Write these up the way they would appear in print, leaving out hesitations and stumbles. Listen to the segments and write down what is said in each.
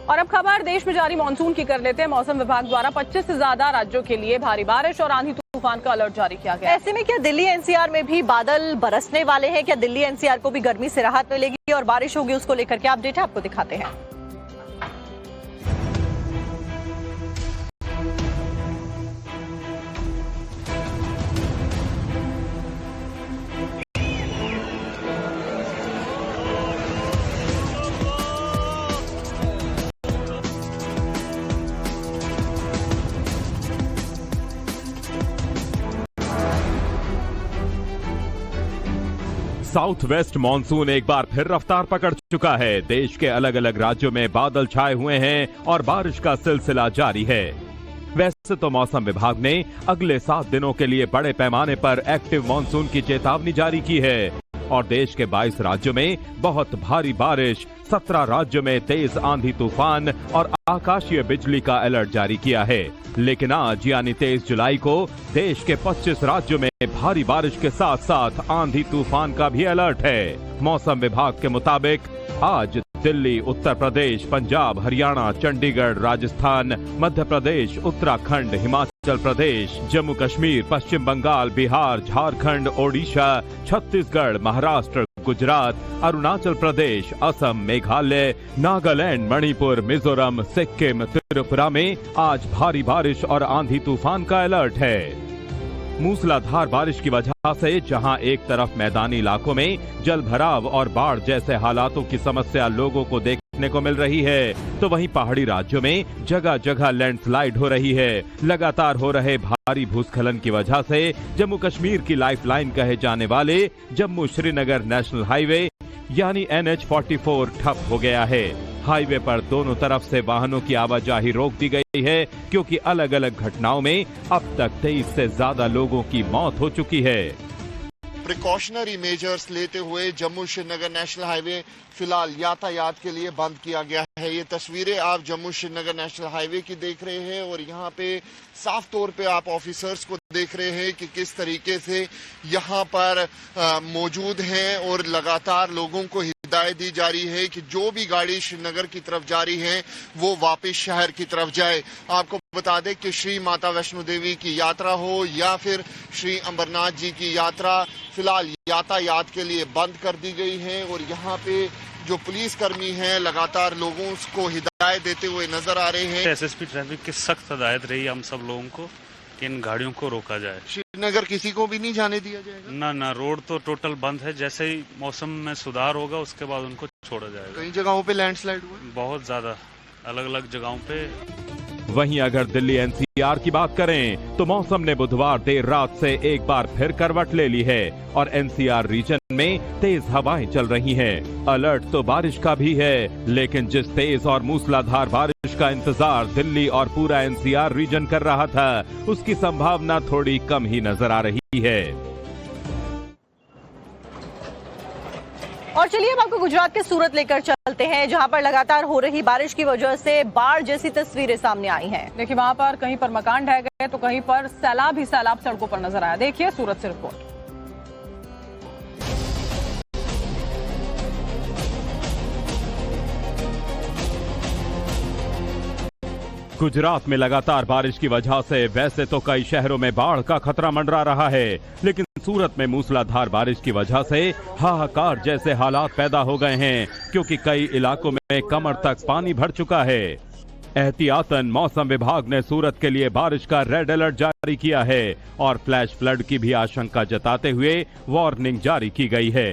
और अब खबर देश में जारी मानसून की कर लेते हैं। मौसम विभाग द्वारा 25 से ज्यादा राज्यों के लिए भारी बारिश और आंधी तूफान का अलर्ट जारी किया गया। ऐसे में क्या दिल्ली एनसीआर में भी बादल बरसने वाले हैं? क्या दिल्ली एनसीआर को भी गर्मी से राहत मिलेगी और बारिश होगी? उसको लेकर क्या अपडेट है आपको दिखाते हैं। साउथ वेस्ट मानसून एक बार फिर रफ्तार पकड़ चुका है। देश के अलग अलग राज्यों में बादल छाए हुए हैं और बारिश का सिलसिला जारी है। वैसे तो मौसम विभाग ने अगले 7 दिनों के लिए बड़े पैमाने पर एक्टिव मानसून की चेतावनी जारी की है और देश के 22 राज्यों में बहुत भारी बारिश, 17 राज्यों में तेज आंधी तूफान और आकाशीय बिजली का अलर्ट जारी किया है। लेकिन आज यानी 23 जुलाई को देश के 25 राज्यों में भारी बारिश के साथ साथ आंधी तूफान का भी अलर्ट है। मौसम विभाग के मुताबिक आज दिल्ली, उत्तर प्रदेश, पंजाब, हरियाणा, चंडीगढ़, राजस्थान, मध्य प्रदेश, उत्तराखंड, हिमाचल प्रदेश, जम्मू कश्मीर, पश्चिम बंगाल, बिहार, झारखंड, ओडिशा, छत्तीसगढ़, महाराष्ट्र, गुजरात, अरुणाचल प्रदेश, असम, मेघालय, नागालैंड, मणिपुर, मिजोरम, सिक्किम, त्रिपुरा में आज भारी बारिश और आंधी तूफान का अलर्ट है। मूसलाधार बारिश की वजह से जहां एक तरफ मैदानी इलाकों में जल भराव और बाढ़ जैसे हालातों की समस्या लोगों को देखने को मिल रही है, तो वहीं पहाड़ी राज्यों में जगह जगह लैंडस्लाइड हो रही है। लगातार हो रहे भारी भूस्खलन की वजह से जम्मू कश्मीर की लाइफलाइन कहे जाने वाले जम्मू श्रीनगर नेशनल हाईवे यानी NH-44 ठप हो गया है। हाईवे पर दोनों तरफ से वाहनों की आवाजाही रोक दी गई है क्योंकि अलग अलग घटनाओं में अब तक 23 से ज्यादा लोगों की मौत हो चुकी है। प्रिकॉशनरी मेजर्स लेते हुए जम्मू श्रीनगर नेशनल हाईवे फिलहाल यातायात के लिए बंद किया गया है। ये तस्वीरें आप जम्मू श्रीनगर नेशनल हाईवे की देख रहे हैं और यहाँ पे साफ तौर पे आप ऑफिसर्स को देख रहे हैं कि किस तरीके से यहाँ पर मौजूद हैं और लगातार लोगों को हिदायत दी जा रही है कि जो भी गाड़ी श्रीनगर की तरफ जा रही है वो वापस शहर की तरफ जाए। आपको बता दें कि श्री माता वैष्णो देवी की यात्रा हो या फिर श्री अमरनाथ जी की यात्रा फिलहाल यातायात के लिए बंद कर दी गई है और यहाँ पे जो पुलिस कर्मी हैं लगातार लोगों को हिदायत देते हुए नजर आ रहे हैं। SSP ट्रैफिक की सख्त हिदायत रही हम सब लोगों को कि इन गाड़ियों को रोका जाए। श्रीनगर किसी को भी नहीं जाने दिया जाएगा? ना, रोड तो टोटल बंद है। जैसे ही मौसम में सुधार होगा उसके बाद उनको छोड़ा जाएगा। कई जगहों पे लैंडस्लाइड हुआ, बहुत ज्यादा अलग अलग जगहों पे। वहीं अगर दिल्ली NCR की बात करें तो मौसम ने बुधवार देर रात से एक बार फिर करवट ले ली है और NCR रीजन में तेज हवाएं चल रही हैं। अलर्ट तो बारिश का भी है, लेकिन जिस तेज और मूसलाधार बारिश का इंतजार दिल्ली और पूरा NCR रीजन कर रहा था, उसकी संभावना थोड़ी कम ही नजर आ रही है। और चलिए अब आपको गुजरात के सूरत लेकर चलते हैं, जहां पर लगातार हो रही बारिश की वजह से बाढ़ जैसी तस्वीरें सामने आई हैं। देखिए वहां पर कहीं पर मकान ढह गए तो कहीं पर सैलाब ही सैलाब सड़कों पर नजर आया। देखिए सूरत से रिपोर्ट। गुजरात में लगातार बारिश की वजह से वैसे तो कई शहरों में बाढ़ का खतरा मंडरा रहा है, लेकिन सूरत में मूसलाधार बारिश की वजह से हाहाकार जैसे हालात पैदा हो गए हैं क्योंकि कई इलाकों में कमर तक पानी भर चुका है। एहतियातन मौसम विभाग ने सूरत के लिए बारिश का रेड अलर्ट जारी किया है और फ्लैश फ्लड की भी आशंका जताते हुए वार्निंग जारी की गई है।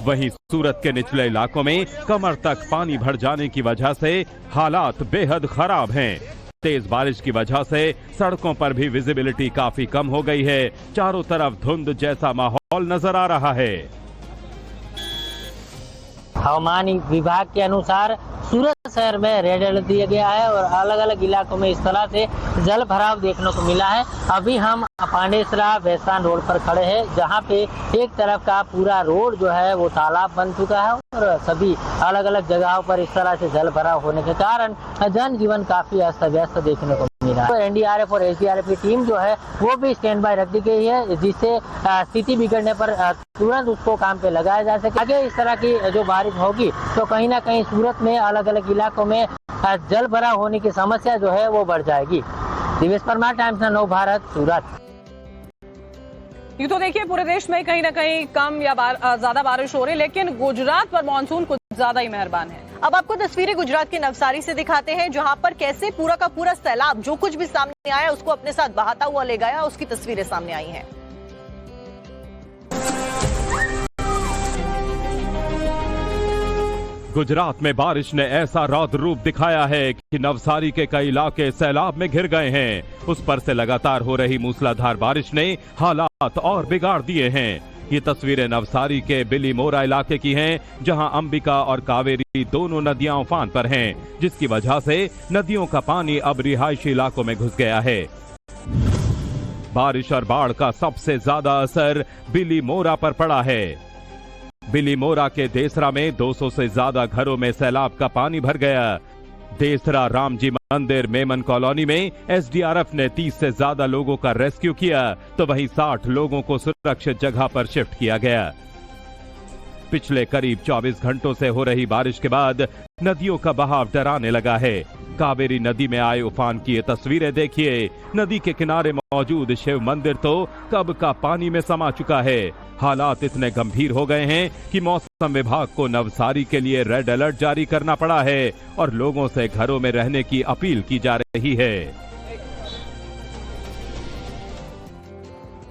वहीं सूरत के निचले इलाकों में कमर तक पानी भर जाने की वजह से हालात बेहद खराब हैं। तेज बारिश की वजह से सड़कों पर भी विजिबिलिटी काफी कम हो गई है। चारों तरफ धुंध जैसा माहौल नजर आ रहा है। हवामान विभाग के अनुसार सूरत शहर में रेड अलर्ट दिया गया है और अलग अलग इलाकों में इस तरह से जल भराव देखने को मिला है। अभी हम पांडेसरा बेहसान रोड पर खड़े हैं, जहां पे एक तरफ का पूरा रोड जो है वो तालाब बन चुका है और सभी अलग अलग जगहों पर इस तरह से जल भराव होने के कारण जनजीवन काफी अस्त व्यस्त देखने को मिला। तो एनडीआरएफ और एसडीआरएफ की टीम जो है वो भी स्टैंड बाय रख दी गई है, जिससे स्थिति बिगड़ने पर तुरंत उसको काम पे लगाया जा सके। आगे इस तरह की जो बारिश होगी तो कहीं ना कहीं सूरत में अलग अलग इलाकों में जल भराव होने की समस्या जो है वो बढ़ जाएगी। दिवेश परमार, टाइम्स नव भारत, सूरत। यूं तो देखिए पूरे देश में कहीं ना कहीं कम या ज्यादा बारिश हो रही है, लेकिन गुजरात पर मानसून कुछ ज्यादा ही मेहरबान है। अब आपको तस्वीरें गुजरात के नवसारी से दिखाते हैं, जहां पर कैसे पूरा का पूरा सैलाब जो कुछ भी सामने आया उसको अपने साथ बहाता हुआ ले गया, उसकी तस्वीरें सामने आई हैं। गुजरात में बारिश ने ऐसा रौद्र रूप दिखाया है कि नवसारी के कई इलाके सैलाब में घिर गए हैं। उस पर से लगातार हो रही मूसलाधार बारिश ने हालात और बिगाड़ दिए हैं। ये तस्वीरें नवसारी के बिलीमोरा इलाके की हैं, जहां अंबिका और कावेरी दोनों नदियां उफान पर हैं, जिसकी वजह से नदियों का पानी अब रिहायशी इलाकों में घुस गया है। बारिश और बाढ़ का सबसे ज्यादा असर बिलीमोरा पर पड़ा है। बिलीमोरा के देसरा में 200 से ज्यादा घरों में सैलाब का पानी भर गया। देसरा रामजी मंदिर मेमन कॉलोनी में एसडीआरएफ ने 30 से ज्यादा लोगों का रेस्क्यू किया, तो वहीं 60 लोगों को सुरक्षित जगह पर शिफ्ट किया गया। पिछले करीब 24 घंटों से हो रही बारिश के बाद नदियों का बहाव डराने लगा है। कावेरी नदी में आए उफान की ये तस्वीरें देखिए। नदी के किनारे मौजूद शिव मंदिर तो कब का पानी में समा चुका है। हालात इतने गंभीर हो गए हैं कि मौसम विभाग को नवसारी के लिए रेड अलर्ट जारी करना पड़ा है और लोगों से घरों में रहने की अपील की जा रही है।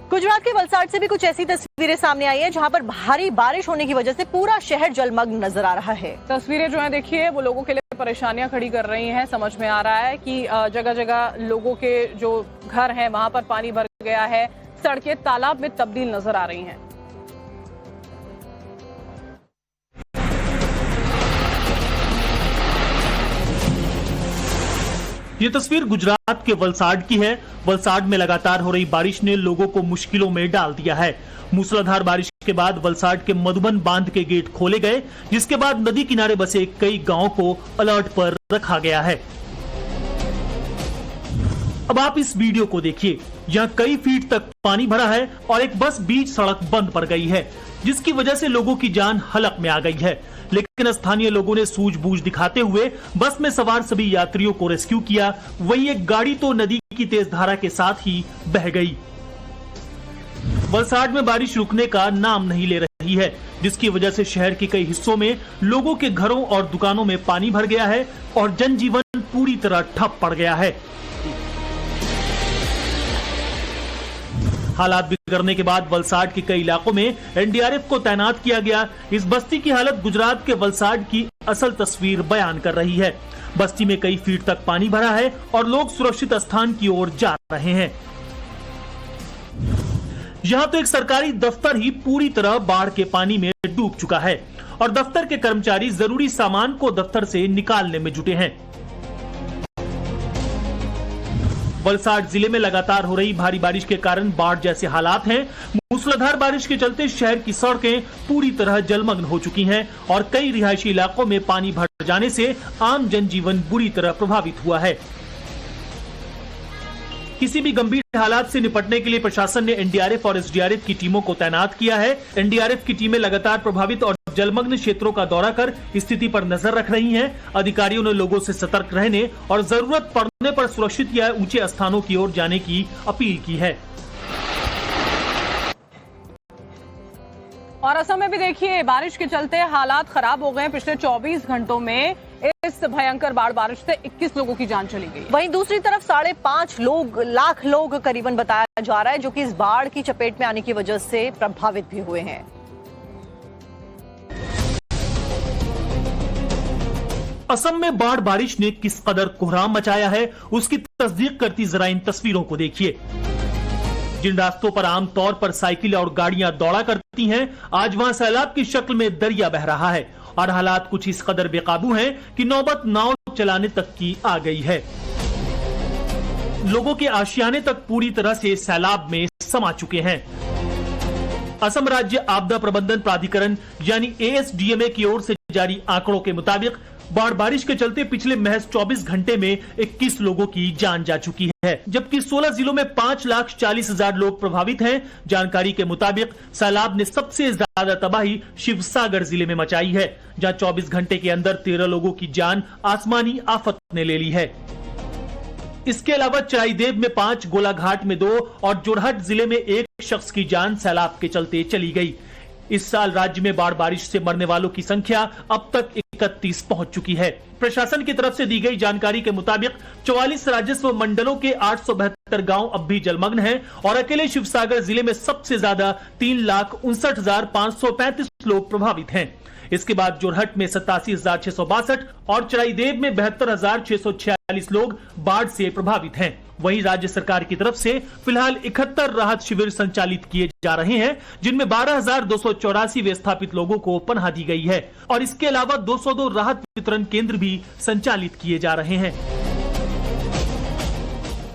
गुजरात के वलसाड से भी कुछ ऐसी तस्वीरें सामने आई हैं, जहां पर भारी बारिश होने की वजह से पूरा शहर जलमग्न नजर आ रहा है। तस्वीरें जो है देखिए वो लोगों के लिए परेशानियां खड़ी कर रही हैं। समझ में आ रहा है कि जगह जगह लोगों के जो घर हैं वहां पर पानी भर गया है, सड़कें तालाब में तब्दील नजर आ रही हैं। ये तस्वीर गुजरात के वलसाड की है। वलसाड में लगातार हो रही बारिश ने लोगों को मुश्किलों में डाल दिया है। मूसलाधार बारिश के बाद वलसाड के मधुबन बांध के गेट खोले गए, जिसके बाद नदी किनारे बसे कई गांवों को अलर्ट पर रखा गया है। अब आप इस वीडियो को देखिए। यहाँ कई फीट तक पानी भरा है और एक बस बीच सड़क बंद पड़ गई है, जिसकी वजह से लोगों की जान हलक में आ गई है। लेकिन स्थानीय लोगों ने सूझबूझ दिखाते हुए बस में सवार सभी यात्रियों को रेस्क्यू किया। वहीं एक गाड़ी तो नदी की तेज धारा के साथ ही बह गई। वलसाड में बारिश रुकने का नाम नहीं ले रही है, जिसकी वजह से शहर के कई हिस्सों में लोगों के घरों और दुकानों में पानी भर गया है और जनजीवन पूरी तरह ठप पड़ गया है। हालात बिगड़ने के बाद वलसाड के कई इलाकों में एनडीआरएफ को तैनात किया गया। इस बस्ती की हालत गुजरात के वलसाड की असल तस्वीर बयान कर रही है। बस्ती में कई फीट तक पानी भरा है और लोग सुरक्षित स्थान की ओर जा रहे हैं। यहाँ तो एक सरकारी दफ्तर ही पूरी तरह बाढ़ के पानी में डूब चुका है और दफ्तर के कर्मचारी जरूरी सामान को दफ्तर से निकालने में जुटे हैं। वलसाड जिले में लगातार हो रही भारी बारिश के कारण बाढ़ जैसे हालात हैं। मूसलाधार बारिश के चलते शहर की सड़कें पूरी तरह जलमग्न हो चुकी हैं और कई रिहायशी इलाकों में पानी भर जाने से आम जनजीवन बुरी तरह प्रभावित हुआ है। किसी भी गंभीर हालात से निपटने के लिए प्रशासन ने एनडीआरएफ और एसडीआरएफ की टीमों को तैनात किया है। एनडीआरएफ की टीमें लगातार प्रभावित और जलमग्न क्षेत्रों का दौरा कर स्थिति पर नजर रख रही हैं। अधिकारियों ने लोगों से सतर्क रहने और जरूरत पड़ने पर सुरक्षित या ऊंचे स्थानों की ओर जाने की अपील की है। और असम में भी देखिए बारिश के चलते हालात खराब हो गए। पिछले 24 घंटों में इस भयंकर बाढ़ बारिश से 21 लोगों की जान चली गई। वहीं दूसरी तरफ 5.5 लाख लोग करीबन बताया जा रहा है, जो कि इस बाढ़ की चपेट में आने की वजह से प्रभावित भी हुए हैं। असम में बाढ़ बारिश ने किस कदर कोहराम मचाया है, उसकी तस्दीक करती जरा इन तस्वीरों को देखिए। जिन रास्तों पर आमतौर पर साइकिल और गाड़ियां दौड़ा करती हैं, आज वहां सैलाब की शक्ल में दरिया बह रहा है और हालात कुछ इस कदर बेकाबू हैं कि नौबत नाव चलाने तक की आ गई है। लोगों के आशियाने तक पूरी तरह से सैलाब में समा चुके हैं। असम राज्य आपदा प्रबंधन प्राधिकरण यानी एएसडीएमए की ओर से जारी आंकड़ों के मुताबिक बाढ़ बारिश के चलते पिछले महज 24 घंटे में 21 लोगों की जान जा चुकी है, जबकि 16 जिलों में 5,40,000 लोग प्रभावित हैं। जानकारी के मुताबिक सैलाब ने सबसे ज्यादा तबाही शिवसागर जिले में मचाई है, जहां 24 घंटे के अंदर 13 लोगों की जान आसमानी आफत ने ले ली है। इसके अलावा चराईदेव में 5, गोलाघाट में 2 और जोरहट जिले में 1 शख्स की जान सैलाब के चलते चली गई। इस साल राज्य में बाढ़ बारिश से मरने वालों की संख्या अब तक 31 पहुंच चुकी है। प्रशासन की तरफ से दी गई जानकारी के मुताबिक 44 राजस्व मंडलों के 872 गांव अब भी जलमग्न हैं और अकेले शिवसागर जिले में सबसे ज्यादा 3,59,535 लोग प्रभावित हैं। इसके बाद जोरहट में 87,662 और चराईदेव में 72,646 लोग बाढ़ से प्रभावित हैं। वहीं राज्य सरकार की तरफ से फिलहाल 71 राहत शिविर संचालित किए जा रहे हैं, जिनमें 12,284 विस्थापित लोगों को पनाह दी गई है और इसके अलावा 202 राहत वितरण केंद्र भी संचालित किए जा रहे हैं।